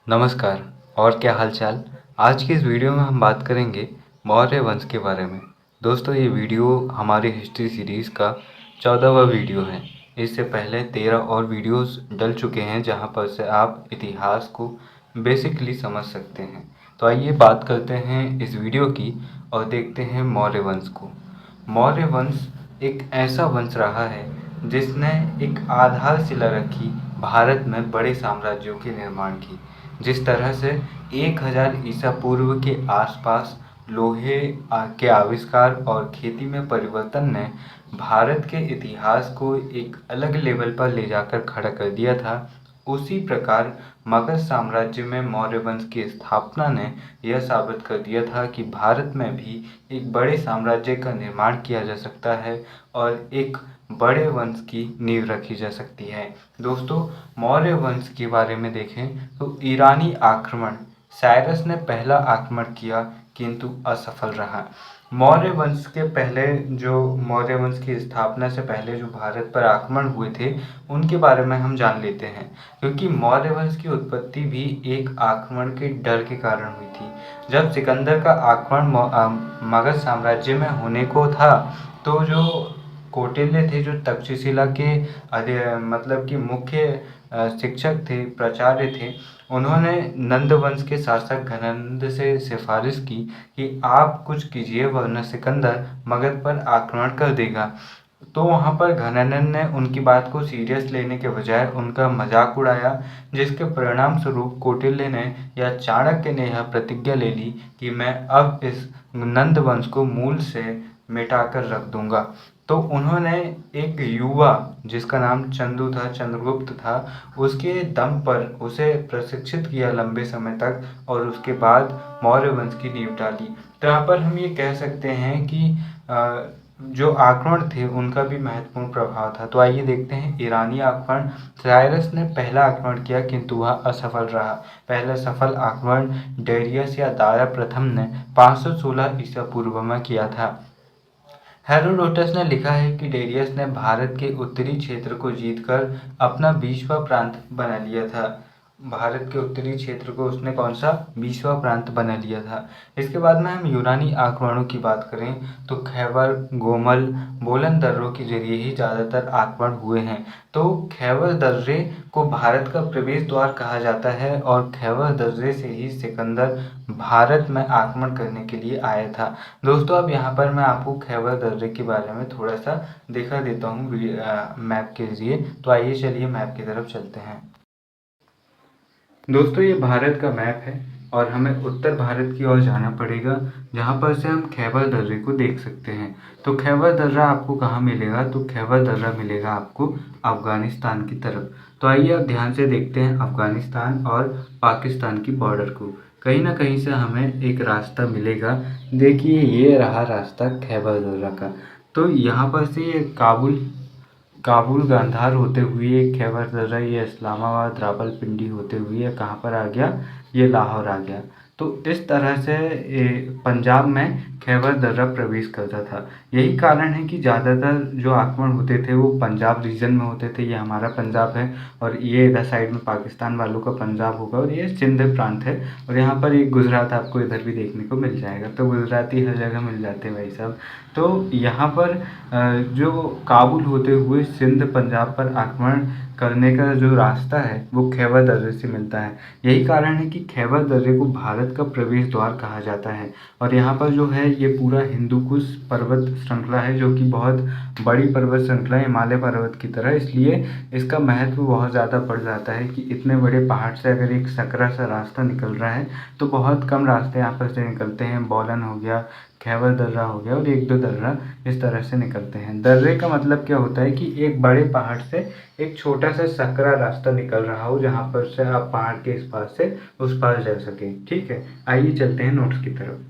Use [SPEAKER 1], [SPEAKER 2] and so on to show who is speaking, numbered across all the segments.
[SPEAKER 1] नमस्कार। और क्या हालचाल। आज की इस वीडियो में हम बात करेंगे मौर्य वंश के बारे में। दोस्तों, ये वीडियो हमारी हिस्ट्री सीरीज़ का 14वां वीडियो है। इससे पहले 13 और वीडियोस डल चुके हैं जहां पर से आप इतिहास को बेसिकली समझ सकते हैं। तो आइए बात करते हैं इस वीडियो की और देखते हैं मौर्य वंश को। मौर्य वंश एक ऐसा वंश रहा है जिसने एक आधारशिला रखी भारत में बड़े साम्राज्यों के निर्माण की। जिस तरह से 1000 ईसा पूर्व के आसपास लोहे के आविष्कार और खेती में परिवर्तन ने भारत के इतिहास को एक अलग लेवल पर ले जाकर खड़ा कर दिया था, उसी प्रकार मगध साम्राज्य में मौर्य वंश की स्थापना ने यह साबित कर दिया था कि भारत में भी एक बड़े साम्राज्य का निर्माण किया जा सकता है और एक बड़े वंश की नींव रखी जा सकती है। दोस्तों, मौर्य वंश के बारे में देखें तो ईरानी आक्रमण, साइरस ने पहला आक्रमण किया किंतु असफल रहा। मौर्य वंश के पहले जो मौर्य वंश की स्थापना से पहले जो भारत पर आक्रमण हुए थे उनके बारे में हम जान लेते हैं, क्योंकि मौर्य वंश की उत्पत्ति भी एक आक्रमण के डर के कारण हुई थी। जब सिकंदर का आक्रमण मगध साम्राज्य में होने को था तो जो कौटिल्य थे, जो तक्षशिला के मतलब कि मुख्य शिक्षक थे, प्राचार्य थे, उन्होंने नंद वंश के शासक घनंद से सिफारिश की कि आप कुछ कीजिए वरना सिकंदर मगध पर आक्रमण कर देगा। तो वहाँ पर घनंद ने उनकी बात को सीरियस लेने के बजाय उनका मजाक उड़ाया, जिसके परिणाम स्वरूप कौटिल्य ने या चाणक्य ने यह प्रतिज्ञा ले ली कि मैं अब इस नंद वंश को मूल से मिटाकर रख दूंगा। तो उन्होंने एक युवा जिसका नाम चंदू था, चंद्रगुप्त था, उसके दम पर उसे प्रशिक्षित किया लंबे समय तक और उसके बाद मौर्य वंश की नींव डाली। तो यहाँ पर हम ये कह सकते हैं कि जो आक्रमण थे उनका भी महत्वपूर्ण प्रभाव था। तो आइए देखते हैं ईरानी आक्रमण। साइरस ने पहला आक्रमण किया किंतु वह असफल रहा। पहला सफल आक्रमण डेरियस या दारा प्रथम ने 516 ईसा पूर्व में किया था। हेरोडोटस ने लिखा है कि डेरियस ने भारत के उत्तरी क्षेत्र को जीतकर अपना 20वां प्रांत बना लिया था। भारत के उत्तरी क्षेत्र को उसने कौन सा 20वां प्रांत बना लिया था। इसके बाद में हम यूनानी आक्रमणों की बात करें तो खैबर, गोमल, बोलन दर्रों के जरिए ही ज़्यादातर आक्रमण हुए हैं। तो खैबर दर्रे को भारत का प्रवेश द्वार कहा जाता है और खैबर दर्रे से ही सिकंदर भारत में आक्रमण करने के लिए आया था। दोस्तों, अब यहाँ पर मैं आपको खैबर दर्रे के बारे में थोड़ा सा दिखा देता हूँ मैप के जरिए। तो आइए चलिए मैप की तरफ चलते हैं। दोस्तों, ये भारत का मैप है और हमें उत्तर भारत की ओर जाना पड़ेगा, जहाँ पर से हम खैबर दर्रे को देख सकते हैं। तो खैबर दर्रा आपको कहाँ मिलेगा? तो खैबर दर्रा मिलेगा आपको अफगानिस्तान की तरफ। तो आइए अब ध्यान से देखते हैं अफगानिस्तान और पाकिस्तान की बॉर्डर को। कहीं ना कहीं से हमें एक रास्ता मिलेगा। देखिए, ये रहा रास्ता खैबर दर्रा का। तो यहाँ पर से ये काबुल गांधार होते हुए खैबर दर्रा, ये इस्लामाबाद रावलपिंडी होते हुए कहाँ पर आ गया? ये लाहौर आ गया। तो इस तरह से पंजाब में खैबर दर्रा प्रवेश करता था। यही कारण है कि ज़्यादातर जो आक्रमण होते थे वो पंजाब रीजन में होते थे। ये हमारा पंजाब है और ये इधर साइड में पाकिस्तान वालों का पंजाब होगा और ये सिंध प्रांत है। और यहाँ पर एक गुजरात आपको इधर भी देखने को मिल जाएगा। तो गुजराती हर जगह मिल जाते हैं भाई साहब। तो यहाँ पर जो काबुल होते हुए सिंध पंजाब पर आक्रमण करने का जो रास्ता है वो खैबर दर्रे से मिलता है। यही कारण है कि खैबर दर्रे को भारत का प्रवेश द्वार कहा जाता है। और यहाँ पर जो है ये पूरा हिंदू कुश पर्वत श्रृंखला है, जो कि बहुत बड़ी पर्वत श्रृंखला है हिमालय पर्वत की तरह। इसलिए इसका महत्व बहुत ज़्यादा बढ़ जाता है कि इतने बड़े पहाड़ से अगर एक सकरा सा रास्ता निकल रहा है तो बहुत कम रास्ते यहाँ पर से निकलते हैं। बोलन हो गया, खैबर दर्रा हो गया और एक दो दर्रा इस तरह से निकलते हैं। दर्रे का मतलब क्या होता है कि एक बड़े पहाड़ से एक छोटा सा सकरा रास्ता निकल रहा हो, जहाँ पर से आप पहाड़ के इस पार से उस पार जा सकें। ठीक है, आइए चलते हैं नोट्स की तरफ।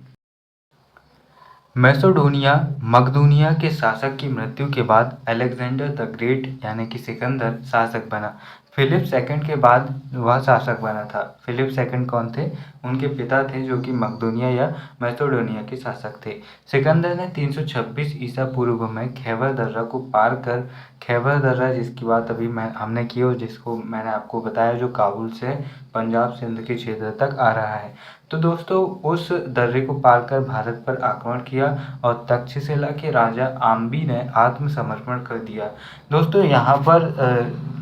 [SPEAKER 1] मैसेडोनिया मकदूनिया के शासक की मृत्यु के बाद अलेक्जेंडर द ग्रेट यानी कि सिकंदर शासक बना। फिलिप सेकंड के बाद वह शासक बना था। फिलिप सेकंड कौन थे? उनके पिता थे, जो कि मकदूनिया या मैसेडोनिया के शासक थे। सिकंदर ने 326 ईसा पूर्व में खैबर दर्रा को पार कर, खैबर दर्रा जिसकी बात अभी हमने की और जिसको मैंने आपको बताया, जो काबुल से पंजाब सिंध के क्षेत्र तक आ रहा है। तो दोस्तों उस दर्रे को पार कर भारत पर आक्रमण किया और तक्षशिला के राजा आम्बी ने आत्मसमर्पण कर दिया। दोस्तों यहाँ पर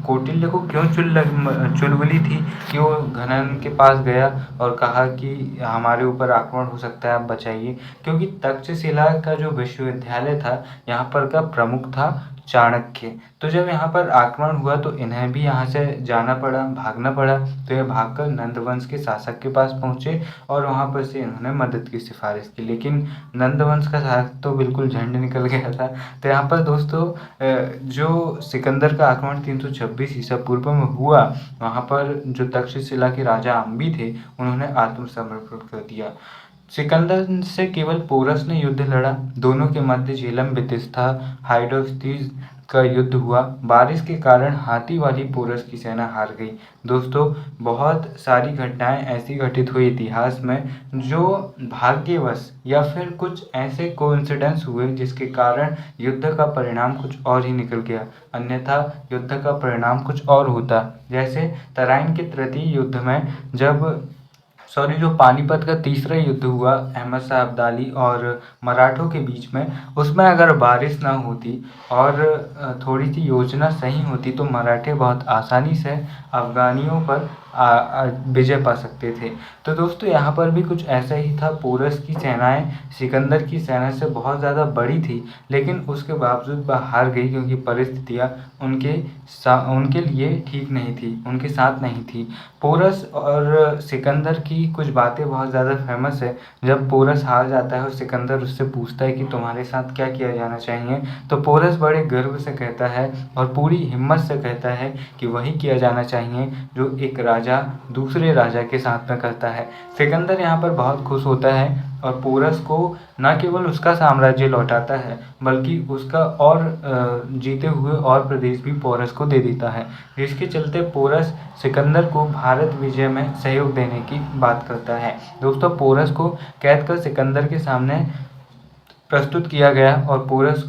[SPEAKER 1] कौटिल्य को क्यों चुलबुली थी कि वो घनन के पास गया और कहा कि हमारे ऊपर आक्रमण हो सकता है, आप बचाइए। क्योंकि तक्षशिला का जो विश्वविद्यालय था यहाँ पर का प्रमुख था चाणक्य। तो जब यहाँ पर आक्रमण हुआ तो इन्हें भी यहाँ से जाना पड़ा, भागना पड़ा। तो ये भागकर नंदवंश के शासक के पास पहुँचे और वहाँ पर से इन्होंने मदद की सिफारिश की। लेकिन नंदवंश का शासक तो बिल्कुल झंड निकल गया था। तो यहाँ पर दोस्तों जो सिकंदर का आक्रमण 326 ईसा पूर्व में हुआ, वहाँ पर जो तक्षशिला के राजा अम्बी थे उन्होंने आत्मसमर्पण कर दिया। सिकंदर से केवल पोरस ने युद्ध लड़ा। दोनों के मध्य झेलम बिथिस्ता हाइडोस्टीज का युद्ध हुआ। बारिश के कारण हाथी वाली पोरस की सेना हार गई। दोस्तों बहुत सारी घटनाएं ऐसी घटित हुई इतिहास में जो भाग्यवश या फिर कुछ ऐसे कोइंसिडेंस हुए जिसके कारण युद्ध का परिणाम कुछ और ही निकल गया, अन्यथा युद्ध का परिणाम कुछ और होता। जैसे तराइन के तृतीय युद्ध में जो पानीपत का तीसरा युद्ध हुआ अहमद शाह अब्दाली और मराठों के बीच में, उसमें अगर बारिश ना होती और थोड़ी सी योजना सही होती तो मराठे बहुत आसानी से अफ़गानियों पर विजय पा सकते थे। तो दोस्तों यहाँ पर भी कुछ ऐसा ही था। पोरस की सेनाएं सिकंदर की सेना से बहुत ज़्यादा बड़ी थी, लेकिन उसके बावजूद वह हार गई क्योंकि परिस्थितियाँ उनके लिए ठीक नहीं थी, उनके साथ नहीं थी। पोरस और सिकंदर की कुछ बातें बहुत ज़्यादा फेमस है। जब पोरस हार जाता है और सिकंदर उससे पूछता है कि तुम्हारे साथ क्या किया जाना चाहिए, तो पोरस बड़े गर्व से कहता है और पूरी हिम्मत से कहता है कि वही किया जाना चाहिए जो एक राजा दूसरे राजा के साथ में करता है। सिकंदर यहाँ पर बहुत खुश होता है और पोरस को न केवल उसका साम्राज्य लौटाता है बल्कि उसका और जीते हुए और प्रदेश भी पोरस को दे देता है, जिसके चलते पोरस सिकंदर को भारत विजय में सहयोग देने की बात करता है। दोस्तों पोरस को कैद कर सिकंदर के सामने प्रस्तुत किया गया और पोरस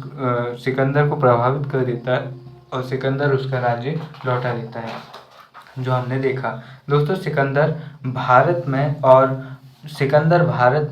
[SPEAKER 1] सिकंदर को प्रभावित कर देता है और सिकंदर उसका राज्य लौटा देता है, जो हमने देखा। दोस्तों सिकंदर भारत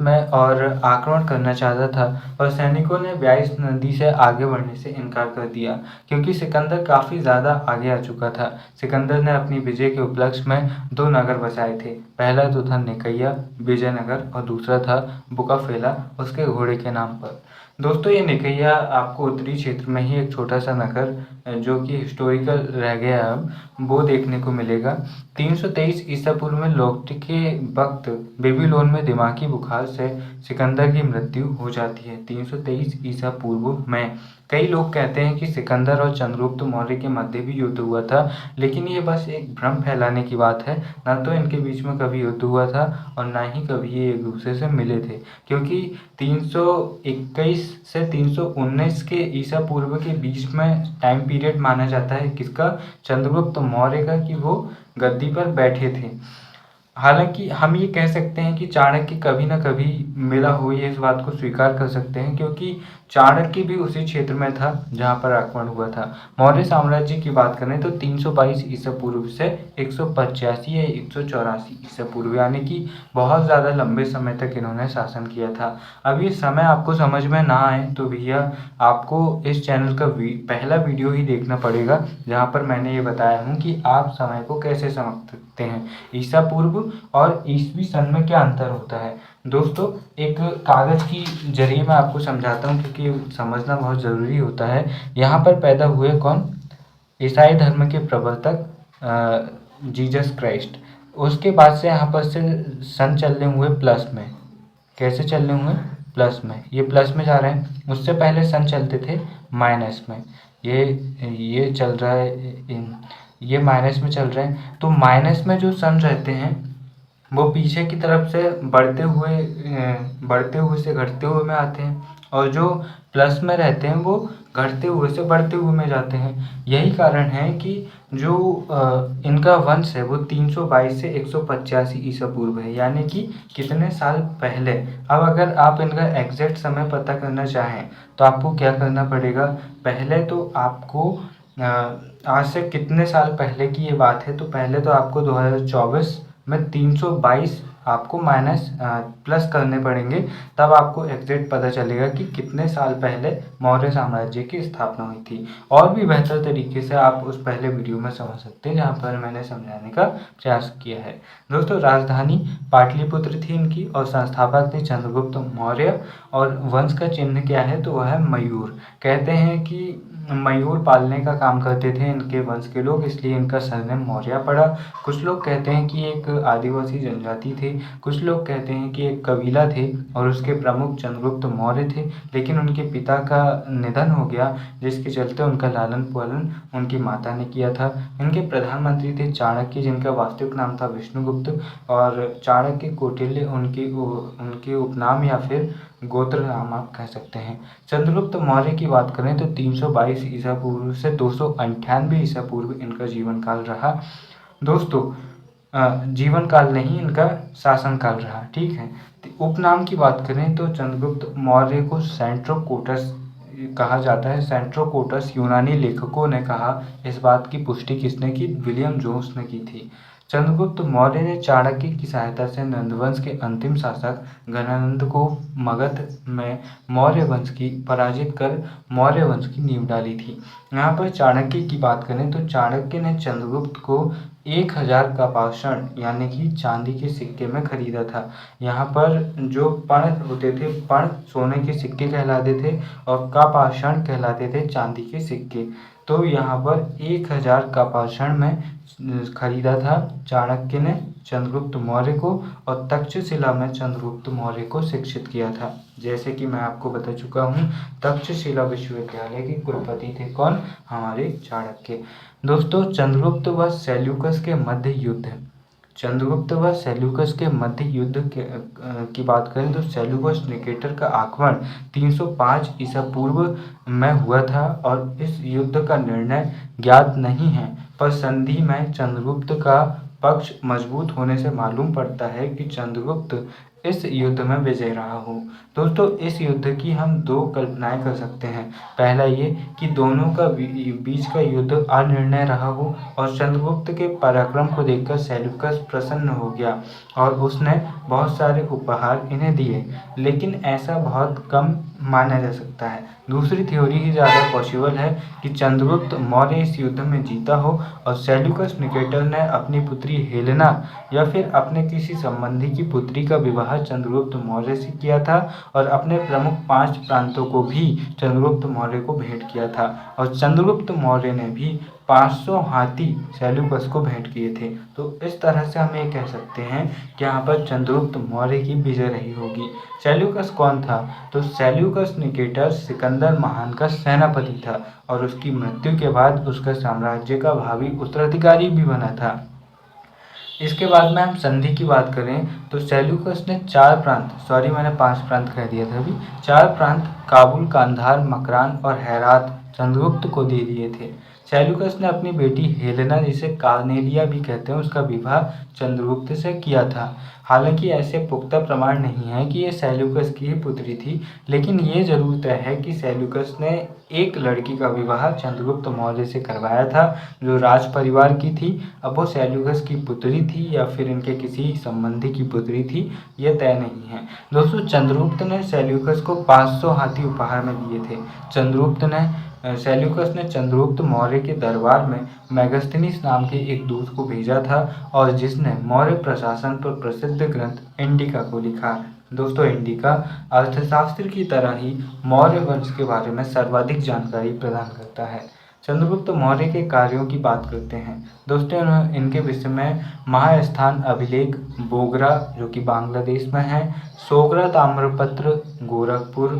[SPEAKER 1] में और आक्रमण करना चाहता था और सैनिकों ने व्यास नदी से आगे बढ़ने से इनकार कर दिया क्योंकि सिकंदर काफ़ी ज़्यादा आगे आ चुका था। सिकंदर ने अपनी विजय के उपलक्ष्य में 2 नगर बसाए थे। पहला तो था निकैया विजयनगर और दूसरा था बुकाफेला उसके घोड़े के नाम पर। दोस्तों ये निकैया आपको उत्तरी क्षेत्र में ही एक छोटा सा नगर जो कि हिस्टोरिकल रह गया है अब, वो देखने को मिलेगा। 323 ईसा पूर्व में लौटते के वक्त बेबीलोन में दिमागी बुखार से सिकंदर की मृत्यु हो जाती है। 323 ईसा पूर्व में कई लोग कहते हैं कि सिकंदर और चंद्रगुप्त मौर्य के मध्य भी युद्ध हुआ था, लेकिन ये बस एक भ्रम फैलाने की बात है। ना तो इनके बीच में कभी युद्ध हुआ था और ना ही कभी ये एक दूसरे से मिले थे, क्योंकि 321 से 319 के ईसा पूर्व के बीच में टाइम पीरियड माना जाता है किसका? चंद्रगुप्त मौर्य का, कि वो गद्दी पर बैठे थे। हालांकि हम ये कह सकते हैं कि चाणक्य कभी ना कभी मिला हो, ये इस बात को स्वीकार कर सकते हैं क्योंकि चाणक्य भी उसी क्षेत्र में था जहाँ पर आक्रमण हुआ था। मौर्य साम्राज्य की बात करें तो 322 ईसा पूर्व से 185 या 184 ईसा पूर्व, यानी कि बहुत ज़्यादा लंबे समय तक इन्होंने शासन किया था। अब ये समय आपको समझ में ना आए तो भैया आपको इस चैनल का पहला वीडियो ही देखना पड़ेगा, जहाँ पर मैंने ये बताया हूँ कि आप समय को कैसे समझ सकते हैं, ईसा पूर्व और ईसवी सन में क्या अंतर होता है। दोस्तों एक कागज़ की जरिए मैं आपको समझाता हूँ क्योंकि समझना बहुत ज़रूरी होता है। यहाँ पर पैदा हुए कौन? ईसाई धर्म के प्रवर्तक जीसस क्राइस्ट। उसके बाद से यहाँ पर से सन चलने हुए प्लस में। कैसे चलने हुए? प्लस में। ये प्लस में जा रहे हैं। उससे पहले सन चलते थे माइनस में। ये चल रहा है, ये माइनस में चल रहे हैं। तो माइनस में जो सन रहते हैं वो पीछे की तरफ से बढ़ते हुए से घटते हुए में आते हैं, और जो प्लस में रहते हैं वो घटते हुए से बढ़ते हुए में जाते हैं। यही कारण है कि जो इनका वंश है वो 322 से 185 ईसा पूर्व है, यानी कि कितने साल पहले। अब अगर आप इनका एग्जैक्ट समय पता करना चाहें तो आपको क्या करना पड़ेगा, पहले तो आपको आज से कितने साल पहले की ये बात है, तो पहले तो आपको 2024 में 322 आपको माइनस प्लस करने पड़ेंगे, तब आपको एग्जैक्ट पता चलेगा कि कितने साल पहले मौर्य साम्राज्य की स्थापना हुई थी। और भी बेहतर तरीके से आप उस पहले वीडियो में समझ सकते हैं जहाँ पर मैंने समझाने का प्रयास किया है। दोस्तों, राजधानी पाटलिपुत्र थी इनकी और संस्थापक थे चंद्रगुप्त मौर्य। और वंश का चिन्ह क्या है, तो वह है मयूर। कहते हैं कि मयूर पालने का काम करते थे इनके वंश के लोग, इसलिए इनका सरनेम मौर्य पड़ा। कुछ लोग कहते हैं कि एक आदिवासी जनजाति थे, कुछ लोग कहते हैं कि एक कबीला थे और उसके प्रमुख चंद्रगुप्त मौर्य थे, लेकिन उनके पिता का निधन हो गया, जिसके चलते उनका लालन पालन उनकी माता ने किया था। इनके प्रधानमंत्री थे चाणक्य, जिनका वास्तविक नाम था विष्णुगुप्त, और चाणक्य कौटिल्य उनके उपनाम या फिर गोत्र नाम आप कह सकते हैं। चंद्रगुप्त मौर्य की बात करें तो 322 ईसा पूर्व से 298 ईसा पूर्व इनका जीवन काल रहा। दोस्तों, जीवन काल नहीं, इनका शासन काल रहा, ठीक है। उपनाम की बात करें तो चंद्रगुप्त मौर्य को सेंट्रोकोटस कहा जाता है। सेंट्रोकोटस यूनानी लेखकों ने कहा, इस बात की पुष्टि किसने की, विलियम जोन्स ने की थी। चंद्रगुप्त मौर्य ने चाणक्य की सहायता से नंदवंश के अंतिम शासक गणानंद को मगध में मौर्य वंश की पराजित कर मौर्य वंश की नींव डाली थी। यहाँ पर चाणक्य की बात करें तो चाणक्य ने चंद्रगुप्त को 1000 का पाषाण यानी कि चांदी के सिक्के में खरीदा था। यहाँ पर जो पण होते थे, पण सोने के सिक्के कहलाते थे और का पाषाण कहलाते थे चांदी के सिक्के। तो यहाँ पर 1000 का पाषाण में खरीदा था चाणक्य ने चंद्रगुप्त मौर्य को, और तक्षशिला में चंद्रगुप्त मौर्य को शिक्षित किया था। जैसे कि मैं आपको बता चुका हूँ, तक्षशिला विश्वविद्यालय के कुलपति थे कौन, हमारे चाणक्य। दोस्तों, चंद्रगुप्त व सेल्यूकस के मध्य युद्ध, चंद्रगुप्त व सेल्यूकस के मध्य युद्ध की बात करें तो सेल्यूकस निकेटर का आक्रमण 305 ईसा पूर्व में हुआ था और इस युद्ध का निर्णय ज्ञात नहीं है, पर संधि में चंद्रगुप्त का पक्ष मजबूत होने से मालूम पड़ता है कि चंद्रगुप्त इस युद्ध में विजय रहा हो। दोस्तों, इस युद्ध की हम दो कल्पनाएं कर सकते हैं। पहला ये कि दोनों का बीच का युद्ध अनिर्णय रहा हो और चंद्रगुप्त के पराक्रम को देखकर सेल्यूकस प्रसन्न हो गया और उसने बहुत सारे उपहार इन्हें दिए, लेकिन ऐसा बहुत कम माना जा सकता है। दूसरी थ्योरी ही ज़्यादा पॉसिबल है कि चंद्रगुप्त मौर्य इस युद्ध में जीता हो और सेल्यूकस निकेटर ने अपनी पुत्री हेलेना या फिर अपने किसी संबंधी की पुत्री का विवाह चंद्रगुप्त मौर्य से किया था और अपने प्रमुख 5 प्रांतों को भी चंद्रगुप्त मौर्य को भेंट किया था, और चंद्रगुप्त मौर्य ने भी 500 हाथी सेल्यूकस को भेंट किए थे। तो इस तरह से हम ये कह सकते हैं कि यहाँ पर चंद्रगुप्त मौर्य की विजय रही होगी। सेल्यूकस कौन था, तो सेल्यूकस निकेटर सिकंदर महान का सेनापति था और उसकी मृत्यु के बाद उसका साम्राज्य का भावी उत्तराधिकारी भी बना था। इसके बाद में हम संधि की बात करें तो सेल्यूकस ने 4 प्रांत, सॉरी मैंने 5 प्रांत कह दिया था अभी, 4 प्रांत काबुल, कांधार, मकरान और हेरात चंद्रगुप्त को दे दिए थे। सेल्यूकस ने अपनी बेटी हेलेना, जिसे कार्नेलिया भी कहते हैं, उसका विवाह चंद्रगुप्त से किया था। हालांकि ऐसे पुख्ता प्रमाण नहीं है कि ये सेल्यूकस की ही पुत्री थी, लेकिन ये जरूर तय है कि सेल्यूकस ने एक लड़की का विवाह चंद्रगुप्त मौर्य से करवाया था जो राज परिवार की थी। अब वो सेल्यूकस की पुत्री थी या फिर इनके किसी संबंधी की पुत्री थी, ये तय नहीं है। दोस्तों, चंद्रगुप्त ने सेल्यूकस को 500 हाथी उपहार में दिए थे। सेल्यूकस ने चंद्रगुप्त मौर्य के दरबार में मेगास्थनीस नाम के एक दूत को भेजा था और जिसने मौर्य प्रशासन पर प्रसिद्ध ग्रंथ इंडिका को लिखा। दोस्तों, इंडिका अर्थशास्त्र की तरह ही मौर्य वंश के बारे में सर्वाधिक जानकारी प्रदान करता है। चंद्रगुप्त मौर्य के कार्यों की बात करते हैं। दोस्तों, इनके विषय में महास्थान अभिलेख बोगरा जो कि बांग्लादेश में है, सोगरा ताम्रपत्र गोरखपुर,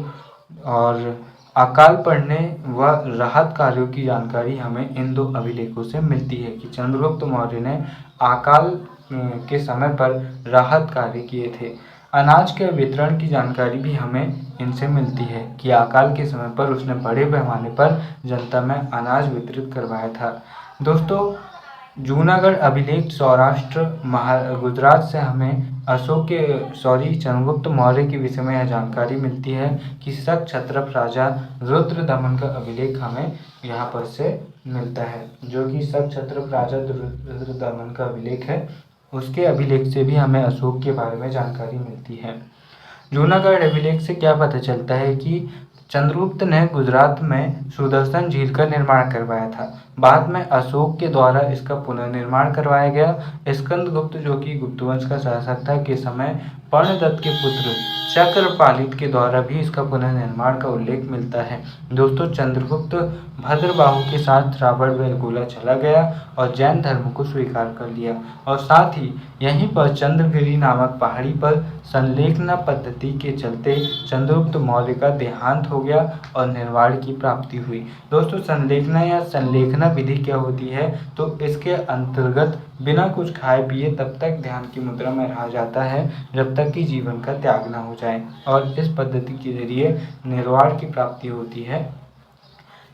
[SPEAKER 1] और अकाल पड़ने व राहत कार्यों की जानकारी हमें इन 2 अभिलेखों से मिलती है कि चंद्रगुप्त मौर्य ने अकाल के समय पर राहत कार्य किए थे।
[SPEAKER 2] अनाज के वितरण की जानकारी भी हमें इनसे मिलती है कि अकाल के समय पर उसने बड़े पैमाने पर जनता में अनाज वितरित करवाया था। दोस्तों, जूनागढ़ अभिलेख सौराष्ट्र गुजरात से हमें चंद्रगुप्त मौर्य के विषय में यह जानकारी मिलती है कि शक क्षत्रप राजा रुद्रदमन का अभिलेख हमें यहाँ पर से मिलता है, जो कि शक क्षत्रप राजा रुद्रदमन का अभिलेख है। उसके अभिलेख से भी हमें अशोक के बारे में जानकारी मिलती है। जूनागढ़ अभिलेख से क्या पता चलता है कि चंद्रगुप्त ने गुजरात में सुदर्शन झील का निर्माण करवाया था। बाद में अशोक के द्वारा इसका पुनर्निर्माण करवाया गया। स्कंदगुप्त, जो कि गुप्त वंश का शासक था, के समय पर्णदत्त के पुत्र चक्रपालित के द्वारा भी इसका पुनर्निर्माण का उल्लेख मिलता है। दोस्तों, चंद्रगुप्त भद्रबाहु के साथ रावण वेलगोला चला गया और जैन धर्म को स्वीकार कर लिया, और साथ ही यहीं पर चंद्रगिरी नामक पहाड़ी पर संलेखना पद्धति के चलते चंद्रगुप्त मौर्य का देहांत हो गया और निर्वाण की प्राप्ति हुई। दोस्तों, संलेखना या संलेखना विधि क्या होती है? तो इसके अंतर्गत बिना कुछ खाए पिए तब तक ध्यान की मुद्रा में रहा जाता है जब तक कि जीवन का त्याग न हो जाए, और इस पद्धति के जरिए निर्वाण की प्राप्ति होती है।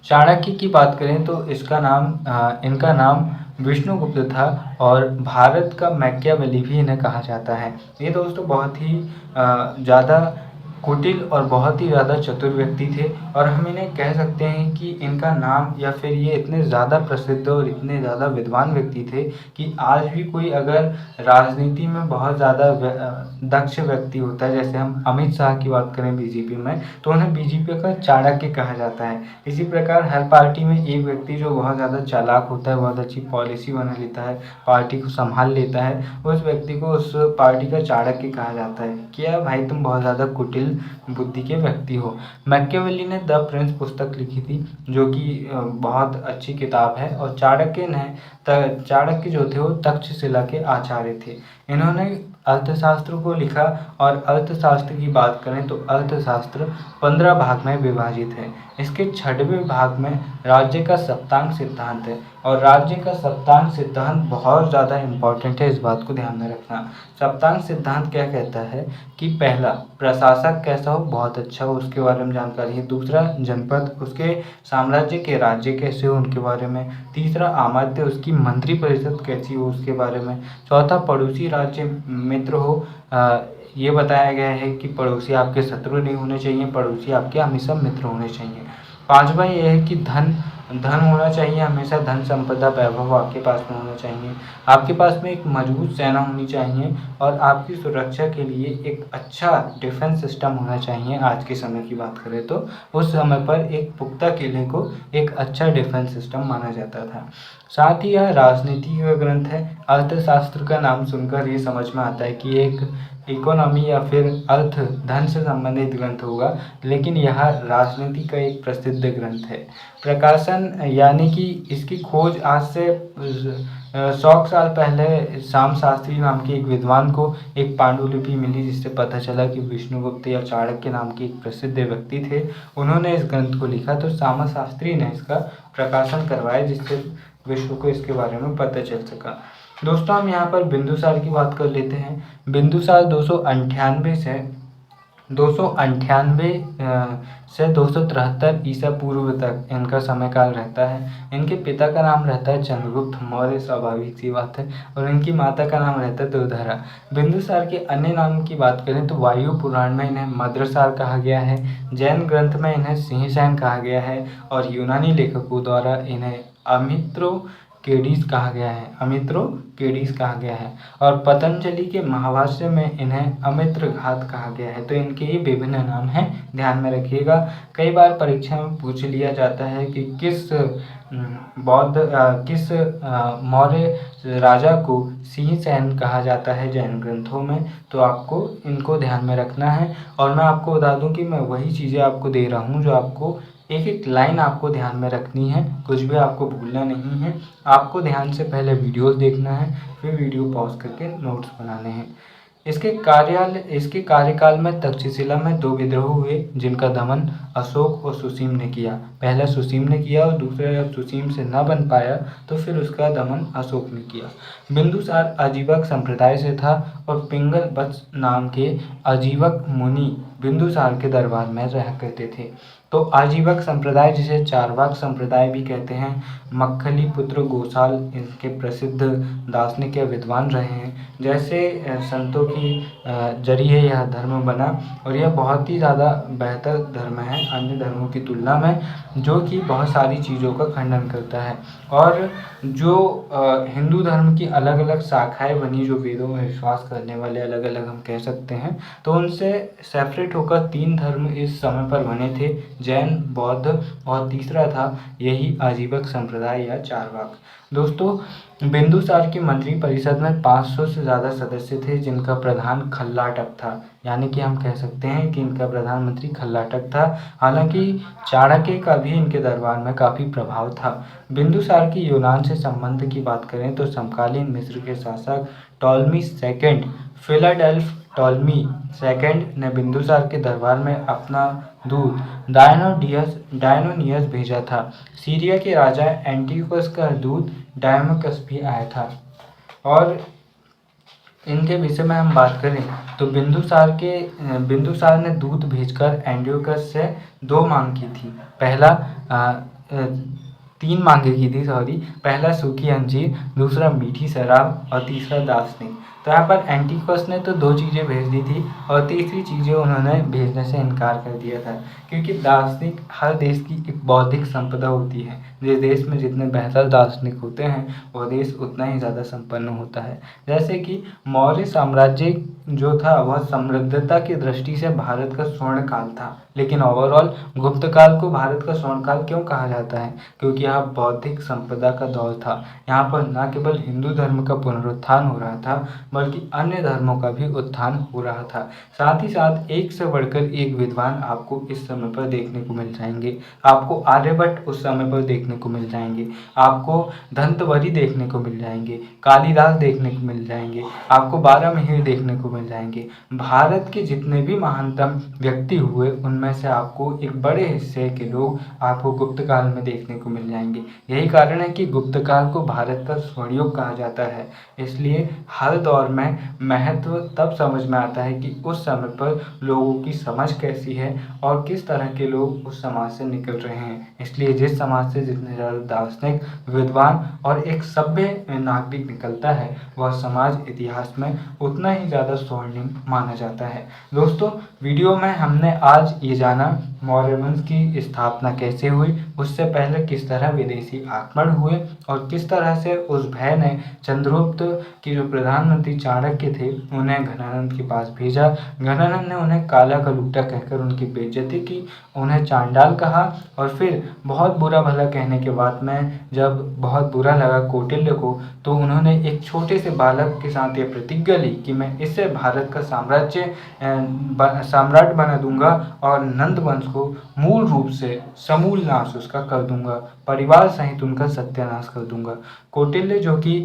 [SPEAKER 2] चाणक्य की बात करें तो इनका नाम विष्णुगुप्त था और भारत का मैकियावेली भी इन्हें कहा जाता है। ये दोस्तों बहुत ही ज़्यादा कुटिल और बहुत ही ज़्यादा चतुर व्यक्ति थे, और हम इन्हें कह सकते हैं कि इनका नाम या फिर ये इतने ज़्यादा प्रसिद्ध और इतने ज़्यादा विद्वान व्यक्ति थे कि आज भी कोई अगर राजनीति में बहुत ज़्यादा दक्ष व्यक्ति होता है, जैसे हम अमित शाह की बात करें बीजेपी में, तो उन्हें बीजेपी का चाणक्य कहा जाता है। इसी प्रकार हर पार्टी में एक व्यक्ति जो बहुत ज़्यादा चालाक होता है, बहुत अच्छी पॉलिसी बना लेता है, पार्टी को संभाल लेता है, उस व्यक्ति को उस पार्टी का चाणक्य कहा जाता है। क्या भाई, तुम बहुत ज़्यादा कुटिल बुद्धि के व्यक्ति हो। मैकियावेली ने द प्रिंस पुस्तक लिखी थी, जो कि बहुत अच्छी किताब है, और चाणक्य जो थे वो तक्षशिला के आचार्य थे। इन्होंने अर्थशास्त्र को लिखा, और अर्थशास्त्र की बात करें तो अर्थशास्त्र 15 भाग में विभाजित है। इसके 6वें भाग में राज्य का सप्तांग सिद्धांत है, और राज्य का सप्तांग सिद्धांत बहुत ज़्यादा इम्पोर्टेंट है, इस बात को ध्यान में रखना। सप्तांग सिद्धांत क्या कहता है कि पहला, प्रशासक कैसा हो, बहुत अच्छा हो, उसके बारे में जानकारी है। दूसरा, जनपद, उसके साम्राज्य के राज्य कैसे हो, उनके बारे में। तीसरा, अमात्य, उसकी मंत्री परिषद कैसी हो, उसके बारे में। चौथा, पड़ोसी राज्य मित्र हो, ये बताया गया है कि पड़ोसी आपके शत्रु नहीं होने चाहिए, पड़ोसी आपके हमेशा मित्र होने चाहिए। पांचवा ये है कि धन होना चाहिए, हमेशा धन संपदा वैभव आपके पास में होना चाहिए। आपके पास में एक मजबूत सेना होनी चाहिए, और आपकी सुरक्षा के लिए एक अच्छा डिफेंस सिस्टम होना चाहिए। आज के समय की बात करें तो उस समय पर एक पुख्ता किले को एक अच्छा डिफेंस सिस्टम माना जाता था। साथ ही यह राजनीति का ग्रंथ है। अर्थशास्त्र का नाम सुनकर ये समझ में आता है कि एक इकोनॉमी या फिर अर्थ, धन से संबंधित ग्रंथ होगा, लेकिन यह राजनीति का एक प्रसिद्ध ग्रंथ है। प्रकाशन यानी कि इसकी खोज आज से 100 साल पहले श्याम शास्त्री नाम के एक विद्वान को एक पांडुलिपि मिली, जिससे पता चला कि विष्णुगुप्त या चाणक्य नाम के एक प्रसिद्ध व्यक्ति थे, उन्होंने इस ग्रंथ को लिखा। तो श्याम शास्त्री ने इसका प्रकाशन करवाया, जिससे विश्व को इसके बारे में पता चल सका। दोस्तों, हम यहाँ पर बिंदुसार की बात कर लेते हैं। बिंदुसार 298 से 273 ईसा पूर्व तक इनका समय काल रहता है। इनके पिता का नाम रहता है चंद्रगुप्त मौर्य, स्वाभाविक सी बात है, और इनकी माता का नाम रहता है दुर्धरा। बिंदुसार के अन्य नाम की बात करें तो वायु पुराण में इन्हें मद्रसार कहा गया है, जैन ग्रंथ में इन्हें सिंहसैन कहा गया है, और यूनानी लेखकों द्वारा इन्हें अमित्रोकेडीज कहा गया है, और पतंजलि के महाभाष्य में इन्हें अमित्रघात कहा गया है। तो इनके ये विभिन्न नाम हैं, ध्यान में रखिएगा। कई बार परीक्षा में पूछ लिया जाता है कि किस मौर्य राजा को सिंहसैन कहा जाता है जैन ग्रंथों में, तो आपको इनको ध्यान में रखना है। और मैं आपको बता दूं कि मैं वही चीज़ें आपको दे रहा हूं जो आपको एक एक लाइन आपको ध्यान में रखनी है, कुछ भी आपको भूलना नहीं है। आपको ध्यान से पहले वीडियोस देखना है, फिर वीडियो पॉज करके नोट्स बनाने हैं। इसके कार्यकाल में तक्षशिला में 2 विद्रोह हुए जिनका दमन अशोक और सुसीम ने किया। पहला सुसीम ने किया और दूसरा जब सुसीम से न बन पाया तो फिर उसका दमन अशोक ने किया। बिंदुसार आजीवक संप्रदाय से था और पिंगल वत्स नाम के आजीवक मुनि बिंदुसार के दरबार में रहा करते थे। तो आजीवक संप्रदाय जिसे चारवाक संप्रदाय भी कहते हैं, मक्खली पुत्र गोसाल इनके प्रसिद्ध दार्शनिक या विद्वान रहे हैं। जैसे संतों की जरिए यह धर्म बना और यह बहुत ही ज़्यादा बेहतर धर्म है अन्य धर्मों की तुलना में, जो कि बहुत सारी चीज़ों का खंडन करता है। और जो हिंदू धर्म की अलग अलग शाखाएं बनी, जो वेदों में विश्वास करने वाले अलग अलग हम कह सकते हैं, तो उनसे सेपरेट होकर 3 धर्म इस समय पर बने थे, जैन, बौद्ध और तीसरा था यही आजीवक संप्रदाय या चारवाक। दोस्तों, बिंदुसार की मंत्री परिषद में 500 से ज़्यादा सदस्य थे जिनका प्रधान खल्लाटक था, यानी कि हम कह सकते हैं कि इनका प्रधानमंत्री खल्लाटक था। हालांकि चाणक्य का भी इनके दरबार में काफ़ी प्रभाव था। बिंदुसार की यूनान से संबंध की बात करें तो समकालीन मिस्र के शासक टॉलमी सेकंड फिलाडेल्फ टॉलमी सेकंड ने बिंदुसार के दरबार में अपना दूत डायोनियस भेजा था। सीरिया के राजा एंटियोकस का दूत डायोमकस भी आया था। और इनके विषय में हम बात करें तो बिंदुसार ने दूत भेजकर एंटियोकस से 2 मांग की थी। 3 मांगे की थी, पहला सूखी अंजीर, दूसरा मीठी शराब और तीसरा दार्शनिक। तो यहाँ पर एंटियोकस ने तो 2 चीज़ें भेज दी थी और तीसरी चीज़ें उन्होंने भेजने से इनकार कर दिया था, क्योंकि दार्शनिक हर देश की एक बौद्धिक संपदा होती है। जिस देश में जितने बेहतर दार्शनिक होते हैं वह देश उतना ही ज़्यादा संपन्न होता है। जैसे कि मौर्य साम्राज्य जो था वह समृद्धता की दृष्टि से भारत का स्वर्ण काल था, लेकिन ओवरऑल गुप्त काल को भारत का स्वर्ण काल क्यों कहा जाता है? क्योंकि यह बौद्धिक संपदा का दौर था। यहाँ पर न केवल हिंदू धर्म का पुनरुत्थान हो रहा था बल्कि अन्य धर्मों का भी उत्थान हो रहा था। साथ ही साथ एक से बढ़कर एक विद्वान आपको इस समय पर देखने को मिल जाएंगे। आपको आर्यभट्ट उस समय पर देखने को मिल जाएंगे, आपको धंतवरी देखने को मिल जाएंगे, कालिदास देखने को मिल जाएंगे, आपको बारहमिहिर देखने को मिल जाएंगे। भारत के जितने भी महानतम व्यक्ति हुए उनमें से आपको एक बड़े हिस्से के लोग आपको गुप्त काल में देखने को मिल जाएंगे। यही कारण है कि गुप्त काल को भारत का स्वर्णयुग कहा जाता है। इसलिए हर दौर में महत्व तब समझ में आता है कि उस समय पर लोगों की समझ कैसी है और किस तरह के लोग उस समाज से निकल रहे हैं। इसलिए जिस समाज से जितने ज़्यादा दार्शनिक, विद्वान और एक सभ्य नागरिक निकलता है वह समाज इतिहास में उतना ही ज़्यादा स्वर्णिम माना जाता है। दोस्तों, वीडियो में हमने आज ये जाना मौर्य वंश की स्थापना कैसे हुई, उससे पहले किस तरह विदेशी आक्रमण हुए और किस तरह से उस भय ने चंद्रगुप्त की जो प्रधानमंत्री चाणक्य थे उन्हें घनानंद के पास भेजा। घनानंद ने उन्हें काला कलूटा कहकर उनकी बेइज्जती की, उन्हें चांडाल कहा और फिर बहुत बुरा भला कहने के बाद में जब बहुत बुरा लगा कौटिल्य को तो उन्होंने एक छोटे से बालक के साथ ये प्रतिज्ञा ली कि मैं इससे भारत का सम्राट बना दूंगा और नंद वंश को मूल रूप से समूल नाश उसका कर दूंगा, परिवार सहित उनका सत्यानाश कर दूंगा। कौटिल्य जो कि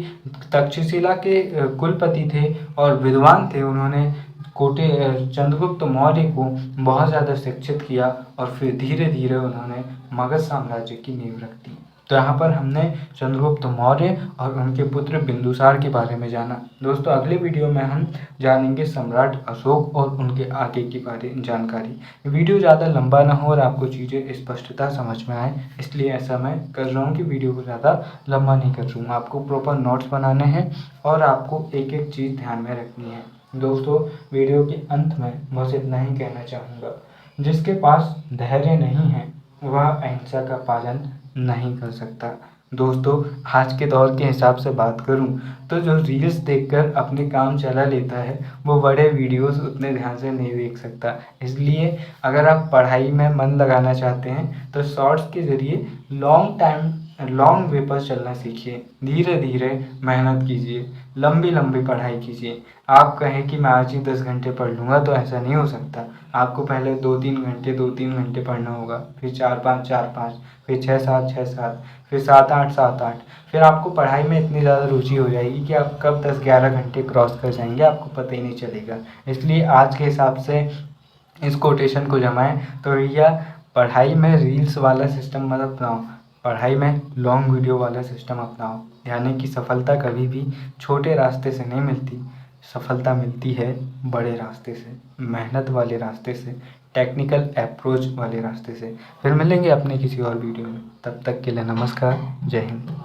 [SPEAKER 2] तक्षशिला के कुलपति थे और विद्वान थे, उन्होंने चंद्रगुप्त मौर्य को बहुत ज़्यादा शिक्षित किया और फिर धीरे धीरे उन्होंने मगध साम्राज्य की नींव रख दी। तो यहाँ पर हमने चंद्रगुप्त मौर्य और उनके पुत्र बिंदुसार के बारे में जाना। दोस्तों, अगले वीडियो में हम जानेंगे सम्राट अशोक और उनके आगे की जानकारी। वीडियो ज़्यादा लंबा ना हो और आपको चीज़ें स्पष्टता समझ में आए, इसलिए ऐसा मैं कर रहा हूँ कि वीडियो को ज़्यादा लंबा नहीं कर रहा हूँ। आपको प्रॉपर नोट्स बनाने हैं और आपको एक एक चीज़ ध्यान में रखनी है। दोस्तों, वीडियो के अंत में बस इतना ही कहना चाहूँगा, जिसके पास धैर्य नहीं है वह अहिंसा का पालन नहीं कर सकता। दोस्तों, आज के दौर के हिसाब से बात करूं तो जो रील्स देखकर अपने काम चला लेता है वो बड़े वीडियोस उतने ध्यान से नहीं देख सकता। इसलिए अगर आप पढ़ाई में मन लगाना चाहते हैं तो शॉर्ट्स के ज़रिए लॉन्ग टाइम लॉन्ग वे पर चलना सीखिए, धीरे धीरे मेहनत कीजिए, लंबी लंबी पढ़ाई कीजिए। आप कहें कि मैं आज ही 10 घंटे पढ़ लूँगा तो ऐसा नहीं हो सकता। आपको पहले 2-3 घंटे पढ़ना होगा, फिर 4-5, फिर 6-7, 6-7, फिर 7-8, 7-8। फिर आपको पढ़ाई में इतनी ज़्यादा रुचि हो जाएगी कि आप कब 10-11 घंटे क्रॉस कर जाएंगे आपको पता ही नहीं चलेगा। इसलिए आज के हिसाब से इस कोटेशन को जमाएं तो भैया, पढ़ाई में रील्स वाला सिस्टम मत अपनाओ, पढ़ाई में लॉन्ग वीडियो वाला सिस्टम अपनाओ। यानी कि सफलता कभी भी छोटे रास्ते से नहीं मिलती, सफलता मिलती है बड़े रास्ते से, मेहनत वाले रास्ते से, टेक्निकल अप्रोच वाले रास्ते से। फिर मिलेंगे अपने किसी और वीडियो में, तब तक के लिए नमस्कार, जय हिंद।